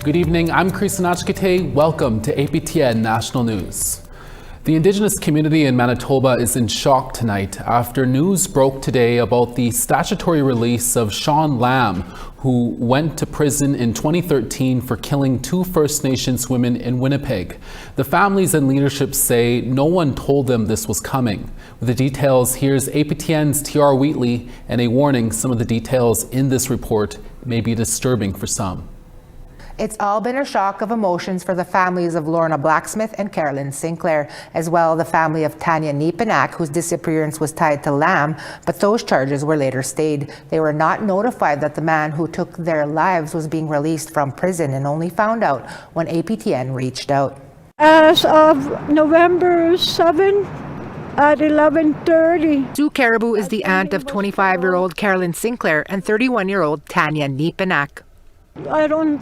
Good evening, I'm Chris Nachkite. Welcome to APTN National News. The Indigenous community in Manitoba is in shock tonight after news broke today about the statutory release of Shaun, who went to prison in 2013 for killing 2 First Nations women in Winnipeg. The families and leadership say no one told them this was coming. With the details, here's APTN's TR Wheatley, and a warning: some of the details in this report may be disturbing for some. It's all been a shock of emotions for the families of Lorna Blacksmith and Carolyn Sinclair, as well as the family of Tanya Neepanak, whose disappearance was tied to Lamb, but those charges were later stayed. They were not notified that the man who took their lives was being released from prison, and only found out when APTN reached out. As of November 7, at 11:30. Sue Caribou is the aunt of 25-year-old Carolyn Sinclair and 31-year-old Tanya Neepanak. I don't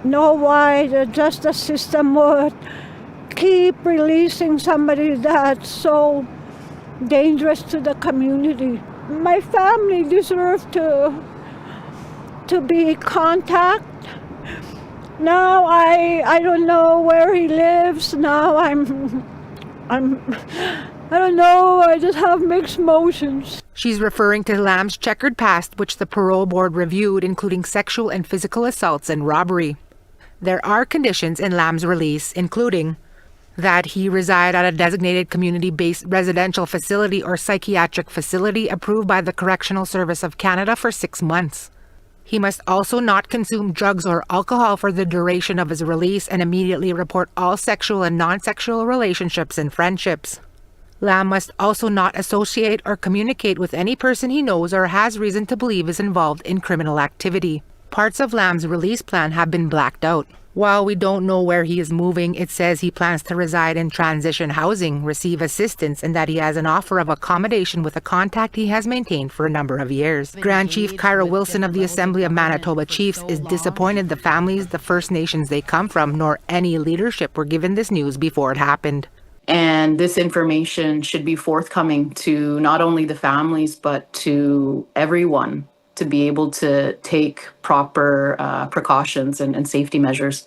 know why the justice system would keep releasing somebody that's so dangerous to the community. My family deserved to be contacted. Now I don't know where he lives. Now I don't know, I just have mixed emotions. She's referring to Lamb's checkered past, which the parole board reviewed, including sexual and physical assaults and robbery. There are conditions in Lamb's release, including that he reside at a designated community-based residential facility or psychiatric facility approved by the Correctional Service of Canada for 6 months. He must also not consume drugs or alcohol for the duration of his release and immediately report all sexual and non-sexual relationships and friendships. Lamb must also not associate or communicate with any person he knows or has reason to believe is involved in criminal activity. Parts of Lamb's release plan have been blacked out. While we don't know where he is moving, it says he plans to reside in transition housing, receive assistance, and that he has an offer of accommodation with a contact he has maintained for a number of years. Grand Chief Kyra Wilson of the Assembly of Manitoba Chiefs is disappointed the families, the First Nations they come from, nor any leadership were given this news before it happened. And this information should be forthcoming to not only the families, but to everyone to be able to take proper precautions and safety measures.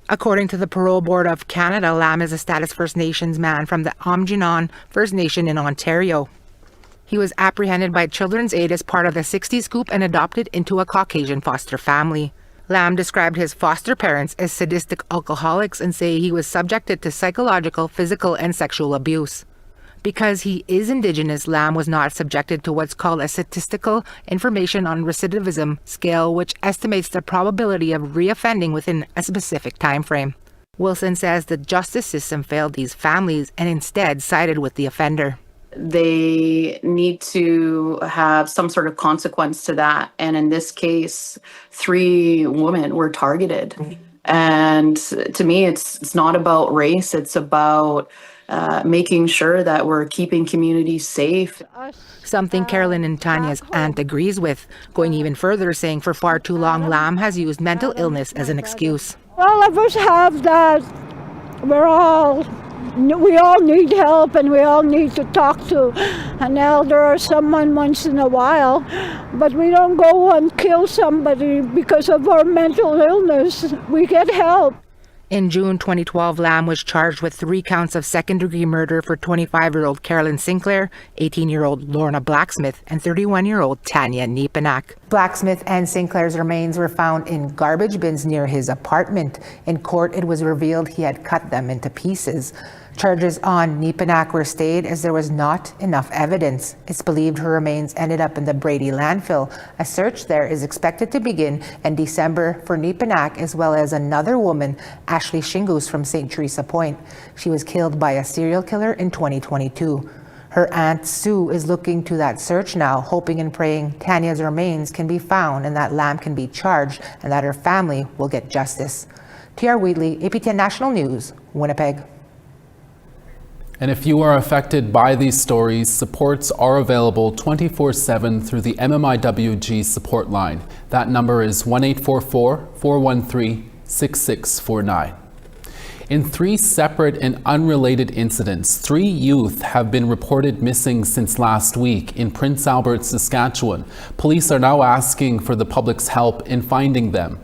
According to the Parole Board of Canada, Lamb is a status First Nations man from the Aamjiwnaang First Nation in Ontario. He was apprehended by Children's Aid as part of the 60 Scoop and adopted into a Caucasian foster family. Lamb described his foster parents as sadistic alcoholics and say he was subjected to psychological, physical, and sexual abuse. Because he is Indigenous, Lamb was not subjected to what's called a statistical information on recidivism scale, which estimates the probability of reoffending within a specific time frame. Wilson says the justice system failed these families and instead sided with the offender. They need to have some sort of consequence to that. And in this case, 3 women were targeted. And to me, it's not about race. It's about making sure that we're keeping communities safe. Something Carolyn and Tanya's aunt agrees with, going even further, saying for far too long, Lamb has used mental illness as an excuse. All of us have that. We all need help, and we all need to talk to an elder or someone once in a while, but we don't go and kill somebody because of our mental illness. We get help. In June 2012, Lamb was charged with 3 counts of second-degree murder for 25-year-old Carolyn Sinclair, 18-year-old Lorna Blacksmith, and 31-year-old Tanya Neepanak. Blacksmith and Sinclair's remains were found in garbage bins near his apartment. In court, it was revealed he had cut them into pieces. Charges on Neepanak were stayed as there was not enough evidence. It's believed her remains ended up in the Brady landfill. A search there is expected to begin in December for Neepanak, as well as another woman, Ashley Shingus from St. Teresa Point. She was killed by a serial killer in 2022. Her aunt Sue is looking to that search now, hoping and praying Tanya's remains can be found and that Lamb can be charged and that her family will get justice. TR Wheatley, APTN National News, Winnipeg. And if you are affected by these stories, supports are available 24/7 through the MMIWG support line. That number is 1-844-413-6649. In 3 separate and unrelated incidents, 3 youth have been reported missing since last week in Prince Albert, Saskatchewan. Police are now asking for the public's help in finding them.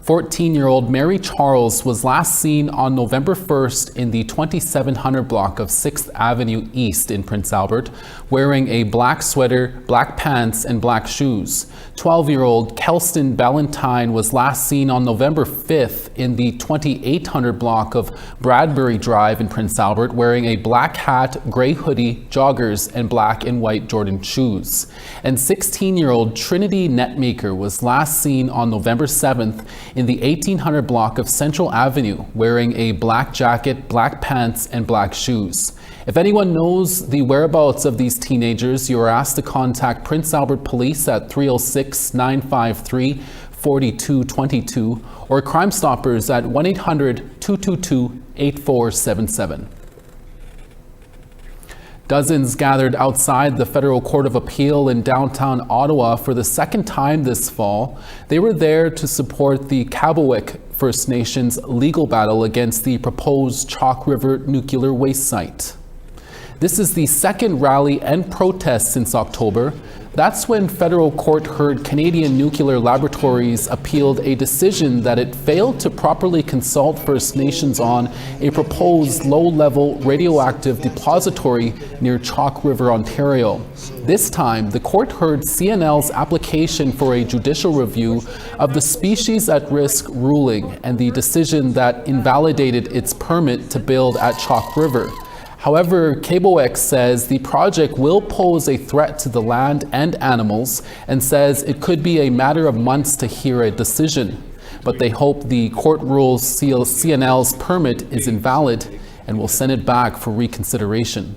14-year-old Mary Charles was last seen on November 1st in the 2700 block of 6th Avenue East in Prince Albert, wearing a black sweater, black pants, and black shoes. 12-year-old Kelston Ballantyne was last seen on November 5th in the 2800 block of Bradbury Drive in Prince Albert, wearing a black hat, gray hoodie, joggers, and black and white Jordan shoes. And 16-year-old Trinity Netmaker was last seen on November 7th in the 1800 block of Central Avenue, wearing a black jacket, black pants, and black shoes. If anyone knows the whereabouts of these teenagers, you are asked to contact Prince Albert Police at 306-953-4222 or Crime Stoppers at 1-800-222-8477. Dozens gathered outside the Federal Court of Appeal in downtown Ottawa for the second time this fall. They were there to support the Kabowik First Nations legal battle against the proposed Chalk River nuclear waste site. This is the second rally and protest since October. That's when federal court heard Canadian Nuclear Laboratories appealed a decision that it failed to properly consult First Nations on a proposed low-level radioactive depository near Chalk River, Ontario. This time, the court heard CNL's application for a judicial review of the species at risk ruling and the decision that invalidated its permit to build at Chalk River. However, Kabowik says the project will pose a threat to the land and animals and says it could be a matter of months to hear a decision. But they hope the court rules CNL's permit is invalid and will send it back for reconsideration.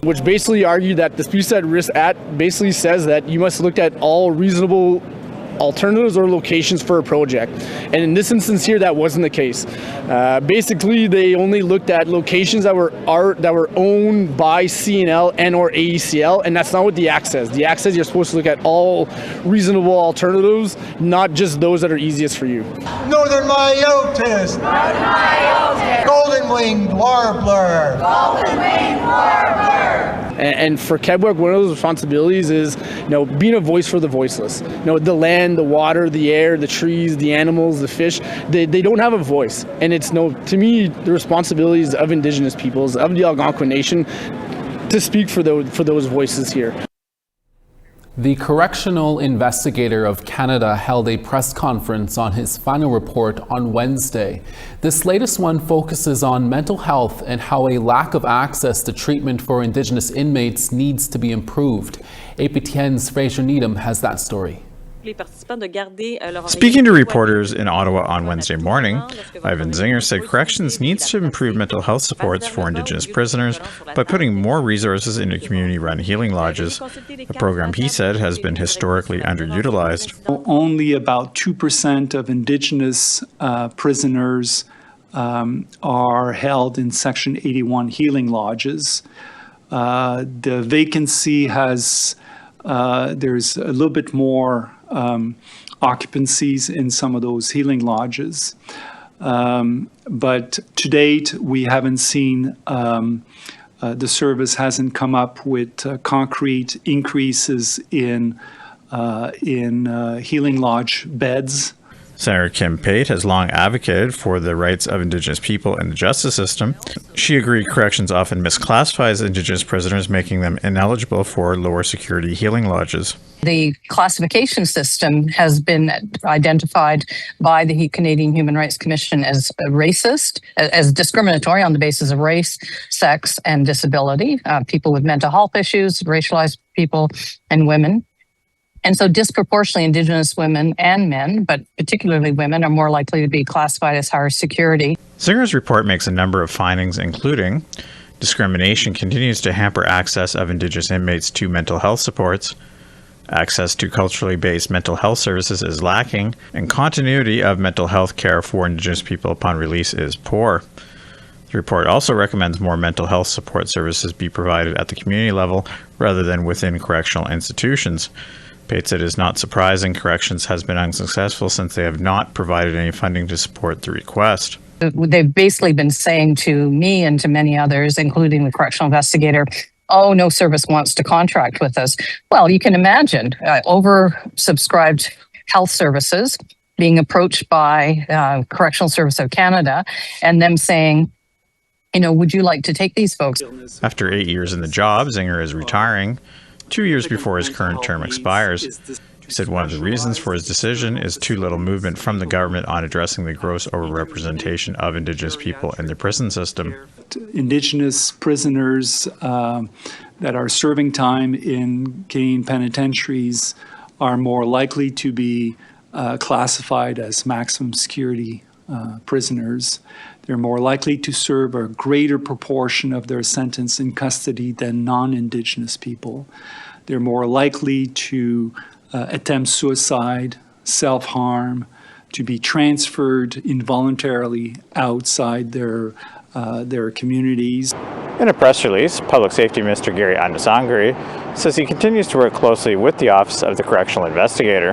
Which basically argued that the Species at Risk Act basically says that you must look at all reasonable alternatives or locations for a project. And in this instance here, that wasn't the case. Basically, they only looked at locations that were owned by CNL and or AECL, and that's not what the Act says. The Act says you're supposed to look at all reasonable alternatives, not just those that are easiest for you. Northern Myotis, golden-winged warbler, And for Kabowik, one of those responsibilities is, being a voice for the voiceless. The land, the water, the air, the trees, the animals, the fish, they don't have a voice. And it's, to me, the responsibilities of Indigenous peoples, of the Algonquin Nation, to speak for those voices here. The Correctional Investigator of Canada held a press conference on his final report on Wednesday. This latest one focuses on mental health and how a lack of access to treatment for Indigenous inmates needs to be improved. APTN's Fraser Needham has that story. Speaking to reporters in Ottawa on Wednesday morning, Ivan Zinger said corrections needs to improve mental health supports for Indigenous prisoners by putting more resources into community-run healing lodges, a program he said has been historically underutilized. Only about 2% of Indigenous prisoners are held in Section 81 healing lodges. The vacancy has, there's a little bit more occupancies in some of those healing lodges. But to date, we haven't seen, the service hasn't come up with concrete increases in healing lodge beds. Senator Kim Pate has long advocated for the rights of Indigenous people in the justice system. She agreed corrections often misclassifies Indigenous prisoners, making them ineligible for lower security healing lodges. The classification system has been identified by the Canadian Human Rights Commission as racist, as discriminatory on the basis of race, sex, and disability, people with mental health issues, racialized people, and women. And so disproportionately Indigenous women and men, but particularly women, are more likely to be classified as higher security. Zinger's report makes a number of findings, including discrimination continues to hamper access of Indigenous inmates to mental health supports, access to culturally based mental health services is lacking, and continuity of mental health care for Indigenous people upon release is poor. The report also recommends more mental health support services be provided at the community level rather than within correctional institutions. Pate said it is not surprising corrections has been unsuccessful since they have not provided any funding to support the request. They've basically been saying to me and to many others, including the correctional investigator, oh, no service wants to contract with us. Well, you can imagine oversubscribed health services, being approached by Correctional Service of Canada and them saying, would you like to take these folks? After 8 years in the job, Zinger is retiring 2 years before his current term expires. He said one of the reasons for his decision is too little movement from the government on addressing the gross overrepresentation of Indigenous people in the prison system. Indigenous prisoners that are serving time in Canadian penitentiaries are more likely to be classified as maximum security prisoners. They're more likely to serve a greater proportion of their sentence in custody than non-Indigenous people. They're more likely to attempt suicide, self-harm, to be transferred involuntarily outside their communities. In a press release, Public Safety Minister Gary Andasangri says he continues to work closely with the Office of the Correctional Investigator,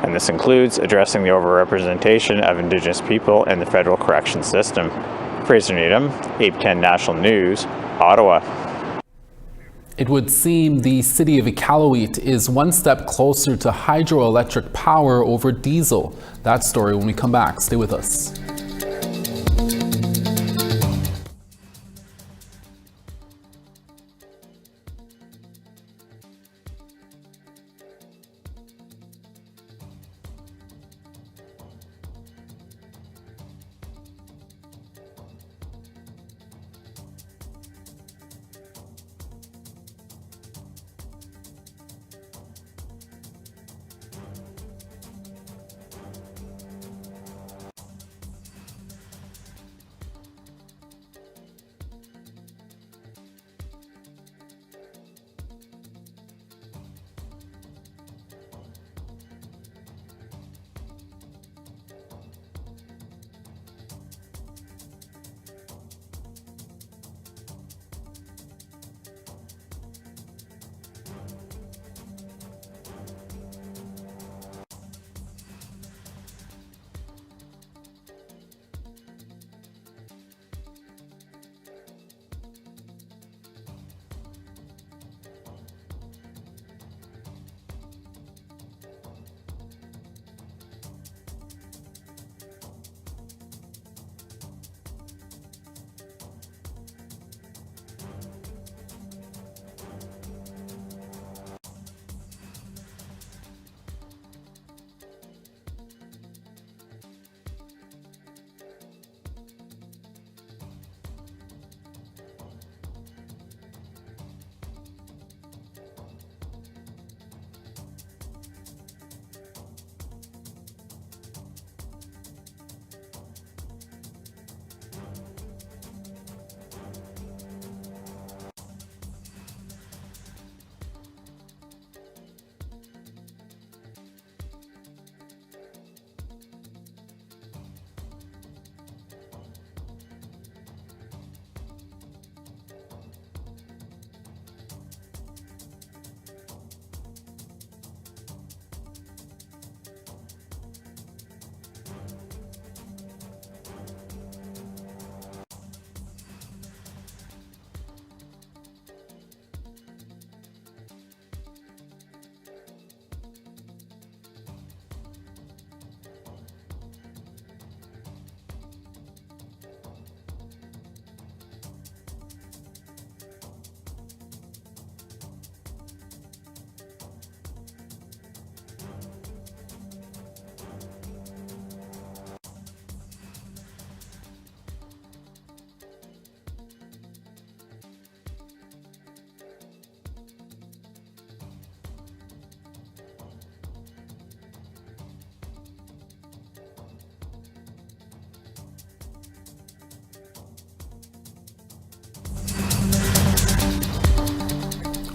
and this includes addressing the overrepresentation of Indigenous people in the federal corrections system. Fraser Needham, APTN National News, Ottawa. It would seem the city of Iqaluit is one step closer to hydroelectric power over diesel. That story when we come back. Stay with us.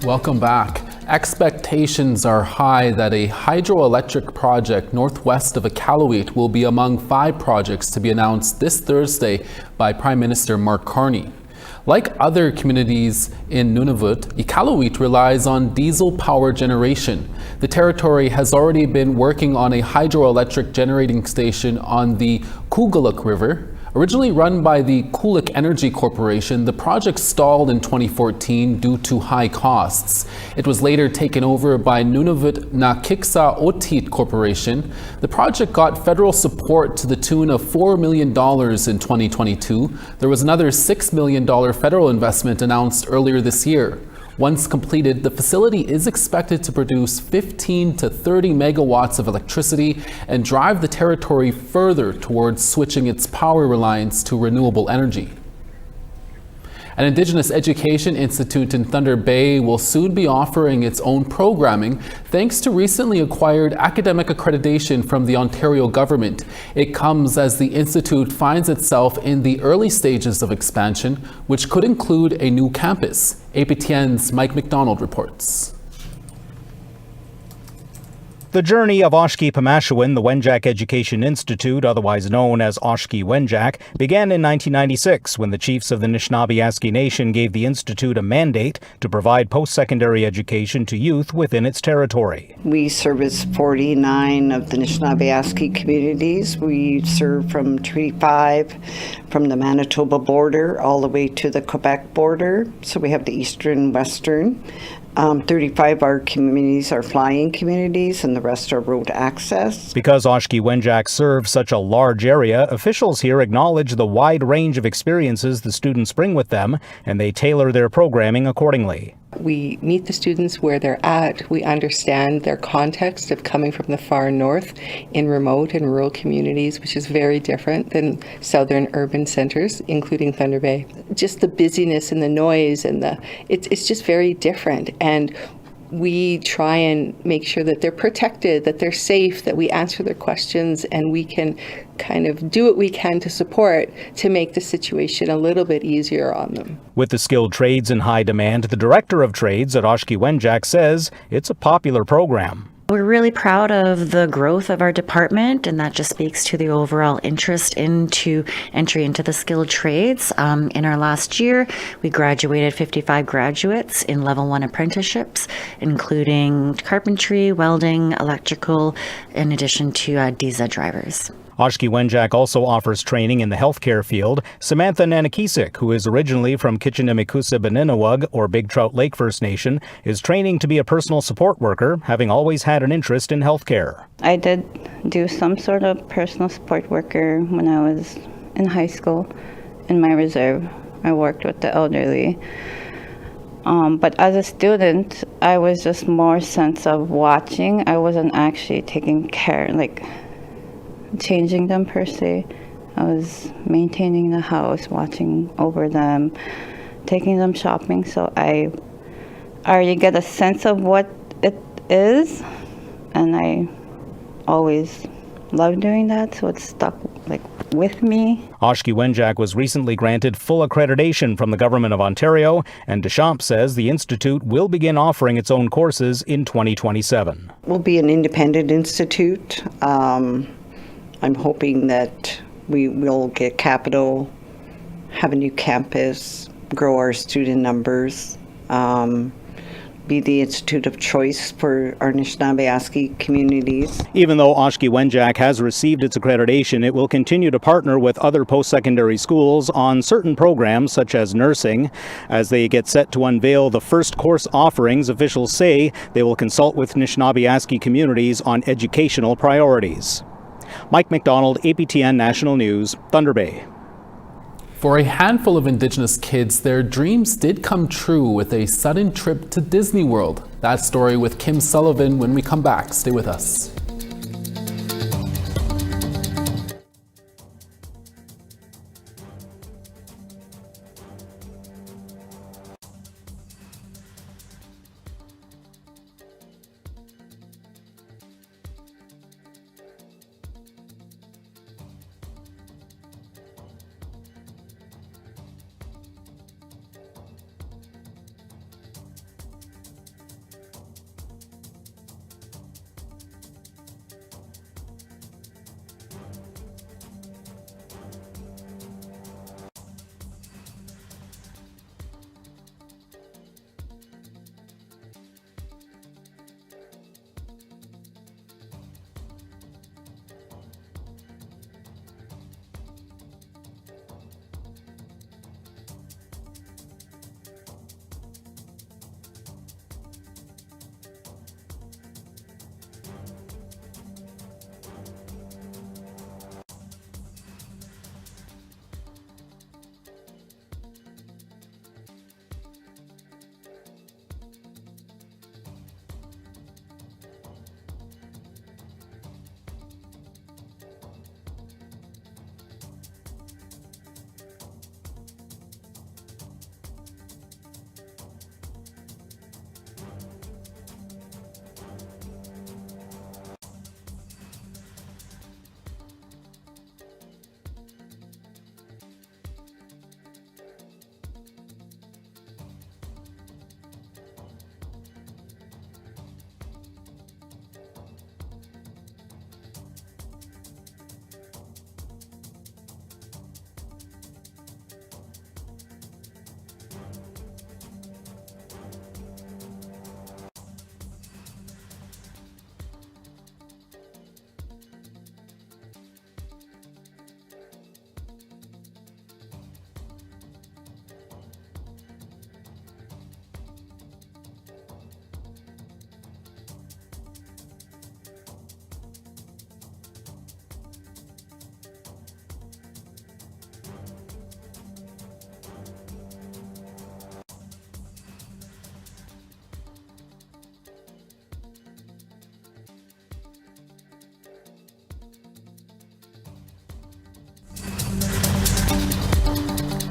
Welcome back. Expectations are high that a hydroelectric project northwest of Iqaluit will be among 5 projects to be announced this Thursday by Prime Minister Mark Carney. Like other communities in Nunavut, Iqaluit relies on diesel power generation. The territory has already been working on a hydroelectric generating station on the Kugaluk River, Originally run by the Kulik Energy Corporation, the project stalled in 2014 due to high costs. It was later taken over by Nunavut Nakiksa Otit Corporation. The project got federal support to the tune of $4 million in 2022. There was another $6 million federal investment announced earlier this year. Once completed, the facility is expected to produce 15 to 30 megawatts of electricity and drive the territory further towards switching its power reliance to renewable energy. An Indigenous Education Institute in Thunder Bay will soon be offering its own programming thanks to recently acquired academic accreditation from the Ontario government. It comes as the institute finds itself in the early stages of expansion, which could include a new campus. APTN's Mike McDonald reports. The journey of Oshki Pimashewin, the Wenjack Education Institute, otherwise known as Oshki Wenjack, began in 1996 when the chiefs of the Anishinaabe Nation gave the institute a mandate to provide post-secondary education to youth within its territory. We service 49 of the Anishinaabe communities. We serve from Treaty 5, from the Manitoba border all the way to the Quebec border. So we have the eastern, western. 35 of our communities are flying communities and the rest are road access. Because Oshki Wenjack serves such a large area, officials here acknowledge the wide range of experiences the students bring with them, and they tailor their programming accordingly. We meet the students where they're at. We understand their context of coming from the far north in remote and rural communities, which is very different than southern urban centers, including Thunder Bay. Just the busyness and the noise and it's just very different. And we try and make sure that they're protected, that they're safe, that we answer their questions, and we can kind of do what we can to support to make the situation a little bit easier on them. With the skilled trades in high demand, the director of trades at Oshki Wenjack says it's a popular program. We're really proud of the growth of our department, and that just speaks to the overall interest into entry into the skilled trades. In our last year, we graduated 55 graduates in level 1 apprenticeships, including carpentry, welding, electrical, in addition to DISA drivers. Oshki Wenjack also offers training in the healthcare field. Samantha Nanakisik, who is originally from Kitchinimikusa Beninawug, or Big Trout Lake First Nation, is training to be a personal support worker, having always had an interest in healthcare. I did do some sort of personal support worker when I was in high school. In my reserve, I worked with the elderly. But as a student, I was just more sense of watching. I wasn't actually taking care, changing them per se. I was maintaining the house, watching over them, taking them shopping. So I already get a sense of what it is, and I always love doing that, so it's stuck with me. Oshki Wenjack was recently granted full accreditation from the Government of Ontario, and Deschamps says the institute will begin offering its own courses in 2027. We'll be an independent institute. I'm hoping that we will get capital, have a new campus, grow our student numbers, be the institute of choice for our Anishinaabe communities. Even though Oshki Wenjack has received its accreditation, it will continue to partner with other post-secondary schools on certain programs such as nursing. As they get set to unveil the first course offerings, officials say they will consult with Anishinaabe communities on educational priorities. Mike McDonald, APTN National News, Thunder Bay. For a handful of Indigenous kids, their dreams did come true with a sudden trip to Disney World. That story with Kim Sullivan when we come back. Stay with us.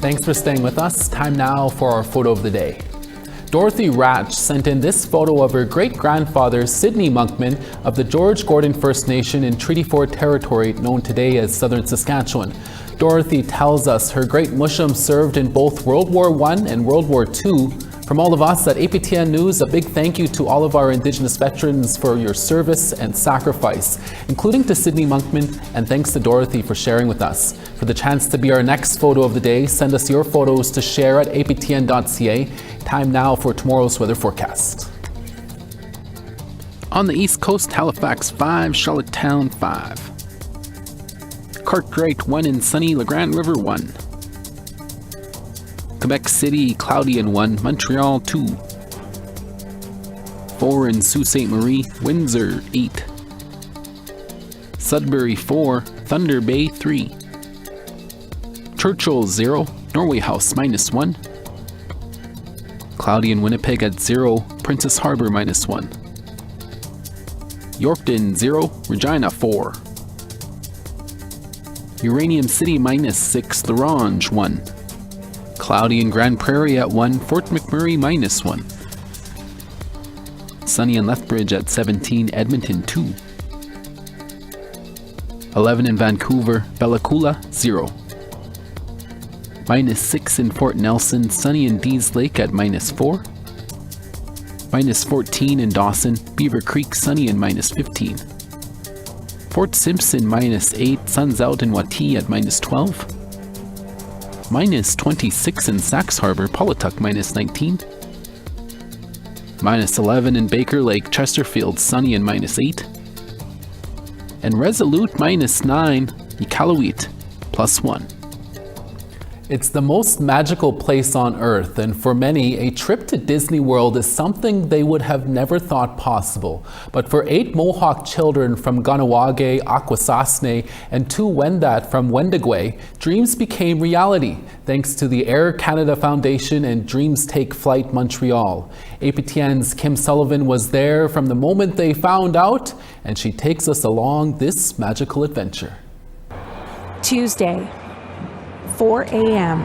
Thanks for staying with us. Time now for our photo of the day. Dorothy Ratch sent in this photo of her great-grandfather, Sidney Monkman, of the George Gordon First Nation in Treaty 4 territory known today as Southern Saskatchewan. Dorothy tells us her great Mushum served in both World War I and World War II. From all of us at APTN News, a big thank you to all of our Indigenous veterans for your service and sacrifice, including to Sidney Monkman, and thanks to Dorothy for sharing with us. For the chance to be our next photo of the day, send us your photos to share at aptn.ca. Time now for tomorrow's weather forecast. On the East Coast, Halifax 5, Charlottetown 5. Cartwright 1 and sunny, La Grande River 1. Quebec City, cloudy and 1, Montreal 2. 4 in Sault Ste. Marie, Windsor 8. Sudbury 4, Thunder Bay 3. Churchill 0, Norway House -1. Cloudy in Winnipeg at 0, Princess Harbour -1. Yorkton 0, Regina 4. Uranium City -6, L'Orange 1. Cloudy in Grand Prairie at 1, Fort McMurray -1. Sunny in Lethbridge at 17, Edmonton 2. 11 in Vancouver, Bella Coola 0. -6 in Fort Nelson, sunny in Dease Lake at -4. -14 in Dawson, Beaver Creek sunny and -15. Fort Simpson -8, suns out in Watee at -12. -26 in Sax Harbor, Polituck -19. -11 in Baker Lake, Chesterfield sunny and -8. And Resolute -9, Iqaluit +1. It's the most magical place on earth, and for many, a trip to Disney World is something they would have never thought possible. But for 8 Mohawk children from Ganawage, Akwesasne, and 2 Wendat from Wendigo, dreams became reality thanks to the Air Canada Foundation and Dreams Take Flight Montreal. APTN's Kim Sullivan was there from the moment they found out, and she takes us along this magical adventure. Tuesday, 4 a.m.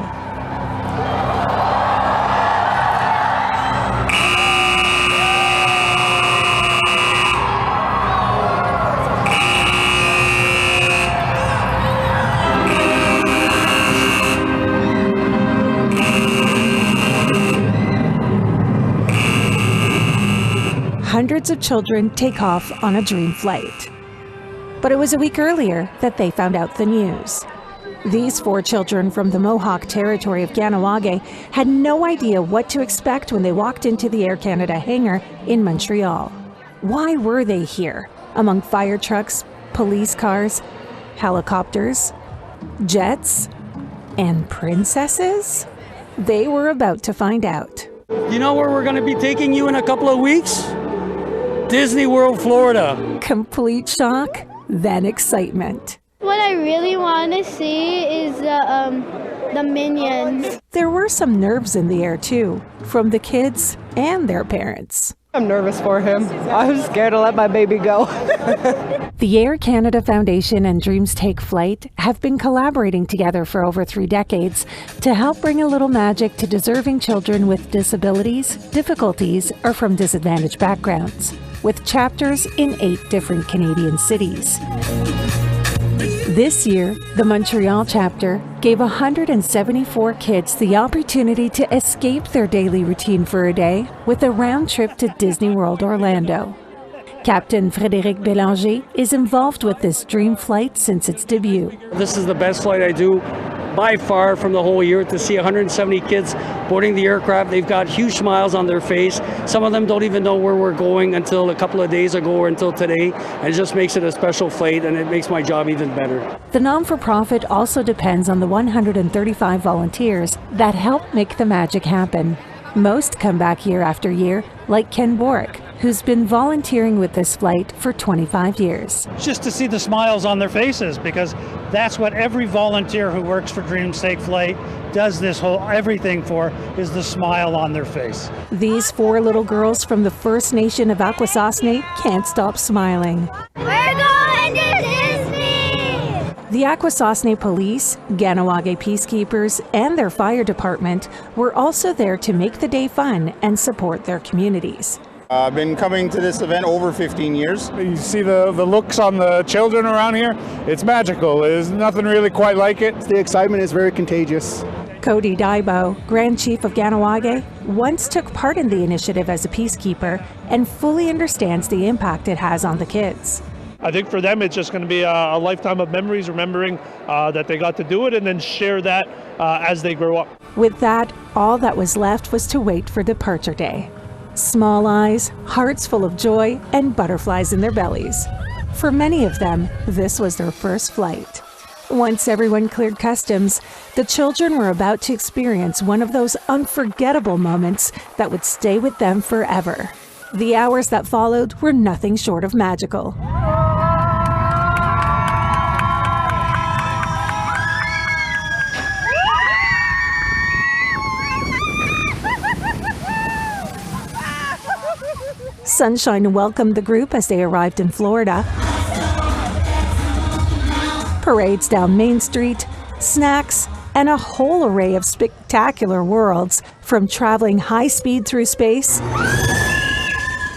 Hundreds of children take off on a dream flight. But it was a week earlier that they found out the news. These 4 children from the Mohawk territory of Ganawage had no idea what to expect when they walked into the Air Canada hangar in Montreal. Why were they here? Among fire trucks, police cars, helicopters, jets, and princesses? They were about to find out. You know where we're going to be taking you in a couple of weeks? Disney World, Florida. Complete shock, then excitement. What I really want to see is the Minions. There were some nerves in the air too, from the kids and their parents. I'm nervous for him. I'm scared to let my baby go. The Air Canada Foundation and Dreams Take Flight have been collaborating together for over 3 decades to help bring a little magic to deserving children with disabilities, difficulties, or from disadvantaged backgrounds, with chapters in 8 different Canadian cities. This year, the Montreal chapter gave 174 kids the opportunity to escape their daily routine for a day with a round trip to Disney World Orlando. Captain Frédéric Bélanger is involved with this dream flight since its debut. This is the best flight I do by far from the whole year. To see 170 kids boarding the aircraft, they've got huge smiles on their face. Some of them don't even know where we're going until a couple of days ago or until today, and it just makes it a special flight, and it makes my job even better. The non-for-profit also depends on the 135 volunteers that help make the magic happen. Most come back year after year, like Ken Borick, who's been volunteering with this flight for 25 years. Just to see the smiles on their faces, because that's what every volunteer who works for Dreams Take Flight does this whole everything for, is the smile on their face. These 4 little girls from the First Nation of Akwesasne can't stop smiling. We're going to Disney! The Akwesasne Police, Ganawage Peacekeepers, and their fire department were also there to make the day fun and support their communities. I've been coming to this event over 15 years. You see the looks on the children around here. It's magical. There's nothing really quite like it. The excitement is very contagious. Cody Daibo, Grand Chief of Ganawage, once took part in the initiative as a peacekeeper and fully understands the impact it has on the kids. I think for them it's just going to be a lifetime of memories, remembering that they got to do it and then share that as they grow up. With that, all that was left was to wait for departure day. Small eyes, hearts full of joy, and butterflies in their bellies. For many of them, this was their first flight. Once everyone cleared customs, the children were about to experience one of those unforgettable moments that would stay with them forever. The hours that followed were nothing short of magical. Sunshine welcomed the group as they arrived in Florida. Parades down Main Street, snacks, and a whole array of spectacular worlds, from traveling high speed through space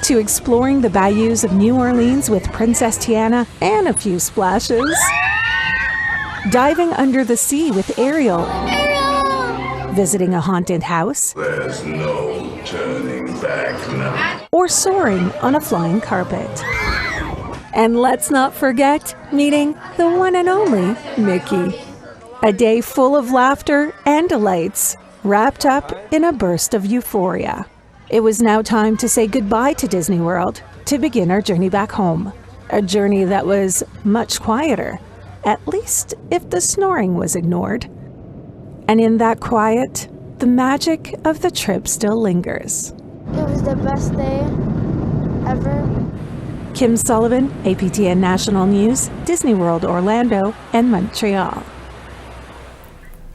to exploring the bayous of New Orleans with Princess Tiana and a few splashes, diving under the sea with Ariel, visiting a haunted house, there's no turning back now, or soaring on a flying carpet. And let's not forget meeting the one and only Mickey. A day full of laughter and delights, wrapped up in a burst of euphoria. It was now time to say goodbye to Disney World to begin our journey back home. A journey that was much quieter, at least if the snoring was ignored. And in that quiet, the magic of the trip still lingers. It was the best day ever. Kim Sullivan, APTN National News, Disney World Orlando and Montreal.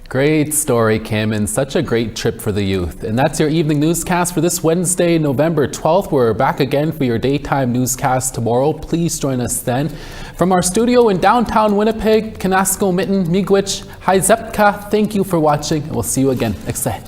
Great story, Kim, and such a great trip for the youth. And that's your evening newscast for this Wednesday, November 12th. We're back again for your daytime newscast tomorrow. Please join us then. From our studio in downtown Winnipeg, Kanasco Mitten, Miigwech, Hi Zepka, thank you for watching, and we'll see you again next time.